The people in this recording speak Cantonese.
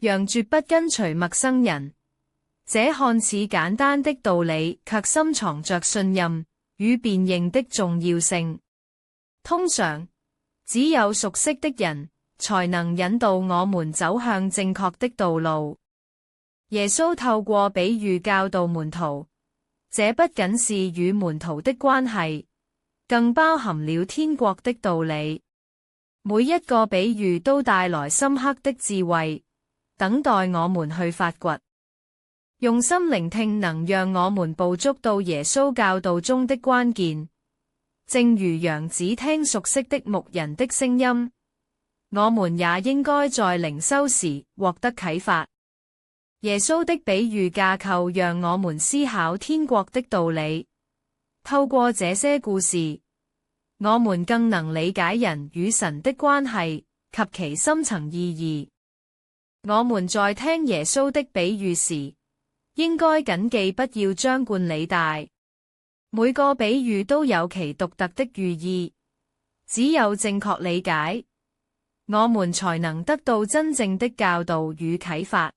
羊絕不跟隨陌生人。這看似簡單的道理，卻深藏着信任與辨認的重要性。通常，只有熟悉的人才能引導我們走向正確的道路。耶穌透過比喻教導門徒，這不僅是與門徒的關係，更包含了天國的道理。每一個比喻都帶來深刻的智慧，等待我們去發掘。用心聆聽能讓我們捕捉到耶穌教導中的關鍵，正如羊只聽熟悉的牧人的聲音，我們也應該在靈修時獲得啟發。耶穌的比喻架構讓我們思考天國的道理。透過這些故事，我們更能理解人與神的關係及其深層意義。我們在聽耶穌的比喻時，應該謹記不要張冠李戴。每個比喻都有其獨特的寓意，只有正確理解，我們才能得到真正的教導與啟發。